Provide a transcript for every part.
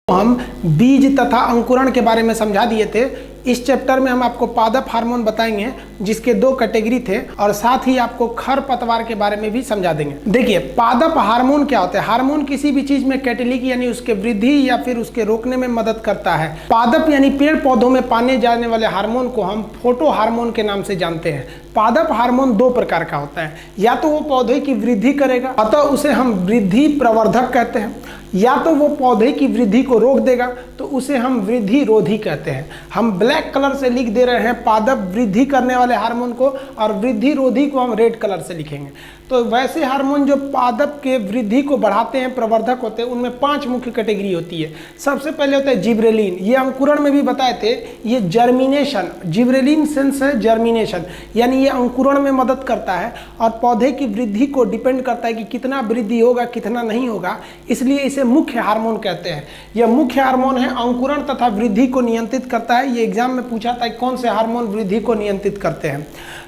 हम बीज तथा अंकुरण के बारे में समझा दिए थे। इस चैप्टर में हम आपको पादप हार्मोन बताएंगे जिसके दो कैटेगरी थे और साथ ही आपको खरपतवार के बारे में भी समझा देंगे। देखिए, पादप हार्मोन क्या होता है? हार्मोन किसी भी चीज में कैटेलिक यानी उसके वृद्धि या फिर उसके रोकने में मदद करता है। पादप यानी पेड़ पौधों में पाने जाने वाले हार्मोन को हम फोटो हार्मोन के नाम से जानते हैं। पादप हार्मोन दो प्रकार का होता है, या तो वो पौधे की वृद्धि करेगा अतः उसे हम वृद्धि प्रवर्धक कहते हैं, या तो वो पौधे की वृद्धि को रोक देगा तो उसे हम वृद्धि रोधी कहते हैं। हम ब्लैक कलर से लिख दे रहे हैं पादप वृद्धि करने वाले हार्मोन को, और वृद्धि रोधी को हम रेड कलर से लिखेंगे। तो वैसे हार्मोन जो पादप के वृद्धि को बढ़ाते हैं, प्रवर्धक होते हैं, उनमें 5 मुख्य कैटेगरी होती है। सबसे पहले होता है जिब्रेलिन। ये अंकुरण में भी बताए थे। ये जर्मिनेशन, जिब्रेलिन सेंस है जर्मिनेशन, यानी ये अंकुरण में मदद करता है और पौधे की वृद्धि को डिपेंड करता है कि कितना वृद्धि होगा कितना नहीं होगा, इसलिए इसे मुख्य हार्मोन कहते हैं। यह मुख्य हार्मोन है, अंकुरण तथा वृद्धि को नियंत्रित करता है। ये एग्जाम में पूछा था कौन से हार्मोन वृद्धि को नियंत्रित करते हैं।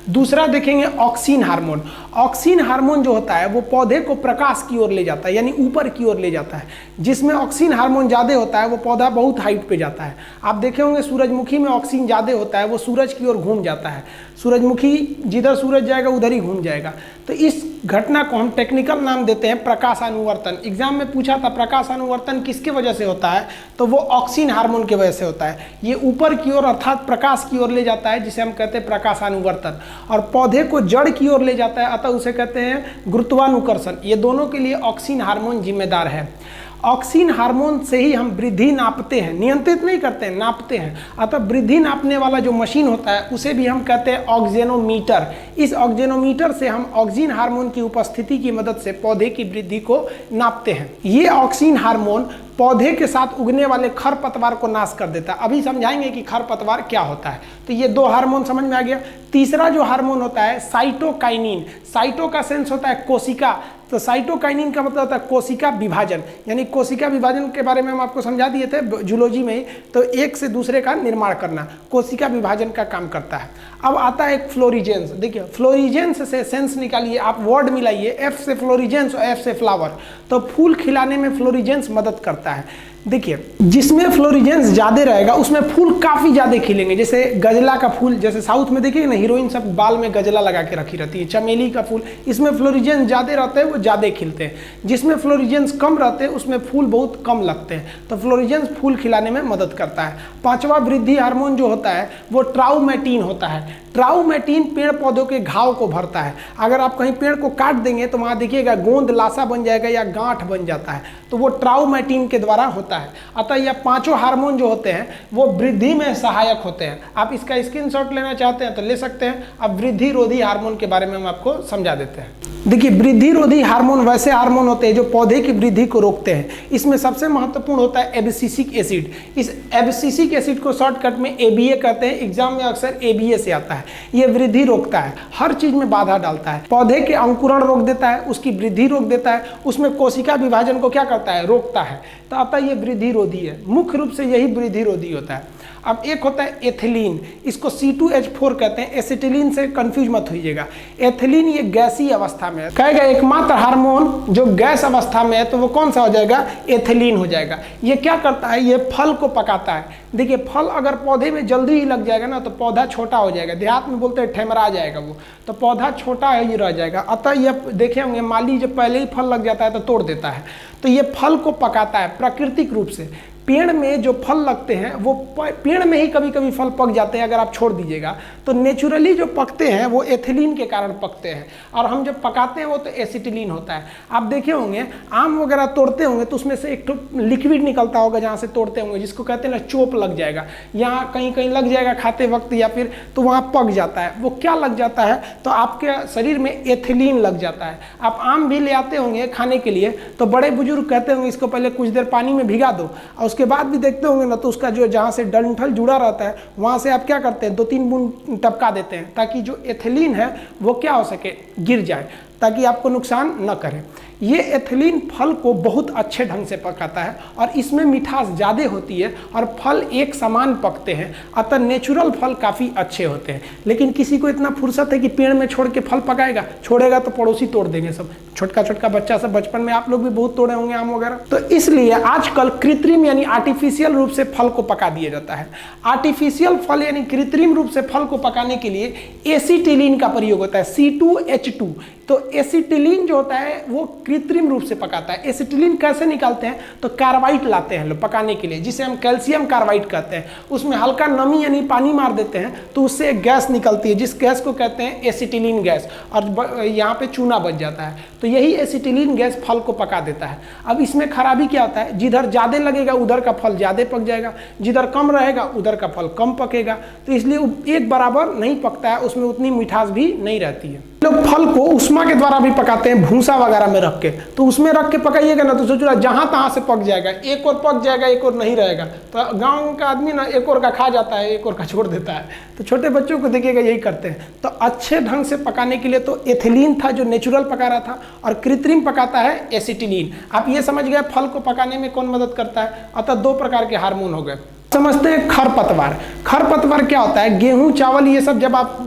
दूसरा देखेंगे ऑक्सीन हार्मोन। ऑक्सीन हार्मोन जो होता है वो पौधे को प्रकाश की ओर ले जाता है, यानी ऊपर की ओर ले जाता है। जिसमें ऑक्सीन हार्मोन ज़्यादा होता है वो पौधा बहुत हाइट पे जाता है। आप देखे होंगे सूरजमुखी में ऑक्सीन ज़्यादा होता है, वो सूरज की ओर घूम जाता है। सूरजमुखी जिधर सूरज जाएगा उधर ही घूम जाएगा। तो इस घटना को हम टेक्निकल नाम देते हैं प्रकाशानुवर्तन। एग्जाम में पूछा था प्रकाशानुवर्तन किसके वजह से होता है, तो वो ऑक्सीन हार्मोन की वजह से होता है। ये ऊपर की ओर अर्थात प्रकाश की ओर ले जाता है, जिसे हम कहते हैं प्रकाशानुवर्तन, और पौधे को जड़ की ओर ले जाता है, अतः उसे कहते हैं गुरुत्वानुकर्षण। ये दोनों के लिए ऑक्सीन हार्मोन जिम्मेदार है। ऑक्सीन हार्मोन से ही हम वृद्धि नापते हैं, नियंत्रित नहीं करते हैं, नापते हैं। अतः वृद्धि नापने वाला जो मशीन होता है उसे भी हम कहते हैं ऑक्जेनोमीटर। इस ऑक्जेनोमीटर से हम ऑक्सीन हार्मोन की उपस्थिति की मदद से पौधे की वृद्धि को नापते हैं। ये ऑक्सीन हार्मोन पौधे के साथ उगने वाले खरपतवार को नाश कर देता है। अभी समझाएंगे कि खरपतवार क्या होता है। तो ये 2 हार्मोन समझ में आ गया। तीसरा जो हार्मोन होता है साइटोकाइनिन। साइटो का सेंस होता है कोशिका, तो साइटोकाइनिन का मतलब होता है कोशिका विभाजन, यानी कोशिका विभाजन के बारे में हम आपको समझा दिए थे जूलॉजी में ही। तो एक से दूसरे का निर्माण करना कोशिका विभाजन का काम करता है। अब आता है एक फ्लोरिजेंस। देखिए, फ्लोरिजेंस से सेंस निकालिए, आप वर्ड मिलाइए, एफ से फ्लोरिजेंस और एफ से फ्लावर। तो फूल खिलाने में फ्लोरिजेंस मदद करता है। देखिए, जिसमें फ्लोरिजेंस ज़्यादा रहेगा उसमें फूल काफ़ी ज़्यादा खिलेंगे। जैसे गजला का फूल, जैसे साउथ में देखिए ना हीरोइन सब बाल में गजला लगा के रखी रहती है। चमेली का फूल, इसमें फ्लोरिजेंस ज़्यादा रहते हैं, वो ज़्यादा खिलते हैं। जिसमें फ्लोरिजेंस कम रहते हैं उसमें फूल बहुत कम लगते हैं। तो फ्लोरिजेंस फूल खिलाने में मदद करता है। 5वां वृद्धि हार्मोन जो होता है वो ट्राउमेटिन होता है। ट्राउमेटिन पेड़ पौधों के घाव को भरता है। अगर आप कहीं पेड़ को काट देंगे तो वहाँ देखिएगा गोंद लासा बन जाएगा या गांठ बन जाता है, तो वो ट्राउमेटिन के द्वारा होता है। अतः यह 5 हार्मोन जो होते हैं वो वृद्धि में सहायक होते हैं। आप इसका स्क्रीनशॉट लेना चाहते हैं तो ले सकते हैं। अब वृद्धि रोधी हार्मोन के बारे में हम आपको समझा देते हैं। देखिए, वृद्धि रोधी हार्मोन वैसे हार्मोन होते हैं जो पौधे की वृद्धि को रोकते हैं। इसमें सबसे महत्वपूर्ण होता है एब्सिसिक एसिड। इस एब्सिसिक एसिड को शॉर्टकट में ABA कहते हैं। एग्जाम में अक्सर ABA से आता है। ये वृद्धि रोकता है, हर चीज में बाधा डालता है। पौधे के अंकुरण रोक देता है, उसकी वृद्धि रोक देता है, उसमें कोशिका विभाजन को क्या करता है, रोकता है। तो अतः ये वृद्धि रोधी है। मुख्य रूप से यही वृद्धि रोधी होता है। अब एक होता है एथिलीन, इसको C2H4 कहते हैं। एसिटिलीन से कंफ्यूज मत होइएगा। एथिलीन ये गैसीय अवस्था में है। कहेगा एकमात्र हार्मोन जो गैस अवस्था में है तो वो कौन सा हो जाएगा, एथिलीन हो जाएगा। ये क्या करता है, ये फल को पकाता है। देखिए, फल अगर पौधे में जल्दी ही लग जाएगा ना तो पौधा छोटा हो जाएगा। देहात में बोलते हैं ठेमरा जाएगा वो, तो पौधा छोटा ही रह जाएगा। अतः ये देखे होंगे माली जब पहले ही फल लग जाता है तो तोड़ देता है। तो ये फल को पकाता है प्राकृतिक रूप से। पेड़ में जो फल लगते हैं वो पेड़ में ही कभी कभी फल पक जाते हैं अगर आप छोड़ दीजिएगा। तो नेचुरली जो पकते हैं वो एथिलीन के कारण पकते हैं, और हम जब पकाते हैं वो तो एसिटिलीन होता है। आप देखे होंगे आम वगैरह तोड़ते होंगे तो उसमें से एक तो लिक्विड निकलता होगा जहाँ से तोड़ते होंगे, जिसको कहते हैं ना चोप लग जाएगा, यहाँ कहीं कहीं लग जाएगा खाते वक्त, या फिर तो वहाँ पक जाता है। वो क्या लग जाता है, तो आपके शरीर में एथिलीन लग जाता है। आप आम भी ले आते होंगे खाने के लिए तो बड़े बुजुर्ग कहते होंगे इसको पहले कुछ देर पानी में भिगा दो, और उसके बाद भी देखते होंगे ना तो उसका जो जहाँ से डंठल जुड़ा रहता है वहाँ से आप क्या करते हैं 2-3 बूंद टपका देते हैं, ताकि जो एथिलीन है वो क्या हो सके, गिर जाए, ताकि आपको नुकसान न करे। ये एथिलीन फल को बहुत अच्छे ढंग से पकाता है और इसमें मिठास ज़्यादा होती है और फल एक समान पकते हैं, अतः नेचुरल फल काफ़ी अच्छे होते हैं। लेकिन किसी को इतना फुर्सत है कि पेड़ में छोड़ के फल पकाएगा, छोड़ेगा तो पड़ोसी तोड़ देंगे सब, छोटका छोटका बच्चा सब, बचपन में आप लोग भी बहुत तोड़े होंगे आम वगैरह। तो इसलिए आजकल कृत्रिम यानी आर्टिफिशियल रूप से फल को पका दिया जाता है। आर्टिफिशियल फल यानी कृत्रिम रूप से फल को पकाने के लिए एसिटिलीन का प्रयोग होता है, C2H2। तो एसिटिलीन जो होता है वो कृत्रिम रूप से पकाता है। एसिटिलीन कैसे निकालते हैं, तो कार्बाइड लाते हैं लोग पकाने के लिए, जिसे हम कैल्शियम कार्बाइड कहते हैं। उसमें हल्का नमी यानी पानी मार देते हैं तो उससे एक गैस निकलती है, जिस गैस को कहते हैं एसिटिलीन गैस, और यहाँ पे चूना बच जाता है। तो यही एसिटिलीन गैस फल को पका देता है। अब इसमें खराबी क्या होता है, जिधर ज़्यादा लगेगा उधर का फल ज़्यादा पक जाएगा, जिधर कम रहेगा उधर का फल कम पकेगा। तो इसलिए एक बराबर नहीं पकता है, उसमें उतनी मिठास भी नहीं रहती है। लोग फल को उष्मा के द्वारा भी पकाते हैं, भूसा वगैरह में रख के। तो उसमें रख के पकाइएगा ना तो सोचो जहाँ तहाँ से पक जाएगा, एक और पक जाएगा एक और नहीं रहेगा। तो गाँव का आदमी ना एक और का खा जाता है, एक और का छोड़ देता है। तो छोटे बच्चों को देखिएगा यही करते हैं। तो अच्छे ढंग से पकाने के लिए तो एथिलीन था जो नेचुरल पका रहा था, और कृत्रिम पकाता है एसिटिलीन। आप ये समझ गए फल को पकाने में कौन मदद करता है। अतः दो प्रकार के हार्मोन हो गए। समझते हैं खरपतवार। खरपतवार क्या होता है, गेहूं चावल ये सब जब आप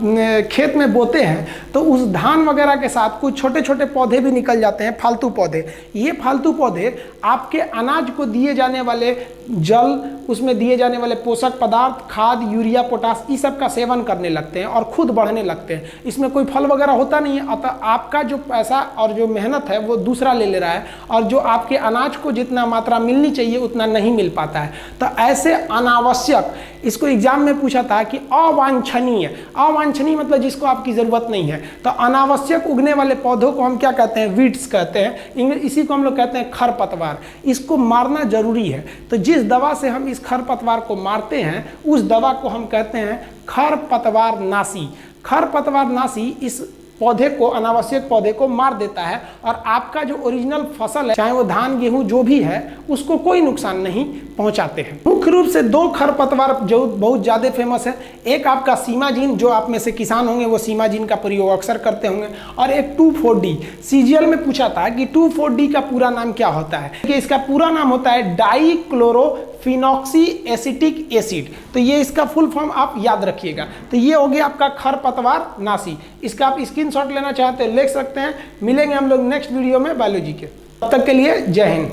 खेत में बोते हैं तो उस धान वगैरह के साथ कुछ छोटे छोटे पौधे भी निकल जाते हैं, फालतू पौधे। ये फालतू पौधे आपके अनाज को दिए जाने वाले जल, उसमें दिए जाने वाले पोषक पदार्थ, खाद, यूरिया, पोटास, इस सब का सेवन करने लगते हैं और खुद बढ़ने लगते हैं। इसमें कोई फल वगैरह होता नहीं है, अतः आपका जो पैसा और जो मेहनत है वो दूसरा ले रहा है, और जो आपके अनाज को जितना मात्रा मिलनी चाहिए उतना नहीं मिल पाता है। तो ऐसे अनावश्यक, इसको एग्जाम में पूछा था कि अवांछनीय, अवांछनीय मतलब जिसको आपकी जरूरत नहीं है। तो अनावश्यक उगने वाले पौधों को हम क्या कहते हैं, वीड्स कहते हैं। इसी को हम लोग कहते हैं खरपतवार। इसको मारना जरूरी है। तो जिस दवा से हम इस खरपतवार को मारते हैं उस दवा को हम कहते हैं खरपतवार नाशी। खरपतवार नाशी इस पौधे को, अनावश्यक पौधे को मार देता है, और आपका जो ओरिजिनल फसल है, चाहे वो धान गेहूं जो भी है, उसको कोई नुकसान नहीं पहुंचाते हैं। मुख्य रूप से दो खरपतवार जो बहुत ज़्यादा फेमस है, एक आपका सीमाजीन, जो आप में से किसान होंगे वो सीमाजीन का प्रयोग अक्सर करते होंगे, और एक 2,4-D। सीजीएल में पूछा था कि 2,4-D का पूरा नाम क्या होता है। कि इसका पूरा नाम होता है डाइक्लोरोफिनॉक्सी एसिटिक एसिड। तो ये इसका फुल फॉर्म आप याद रखिएगा। तो ये हो गया आपका खरपतवार नाशी। इसका आप स्क्रीनशॉट लेना चाहते हैं ले सकते हैं। मिलेंगे हम लोग नेक्स्ट वीडियो में बायोलॉजी के। तब तक के लिए जय हिंद।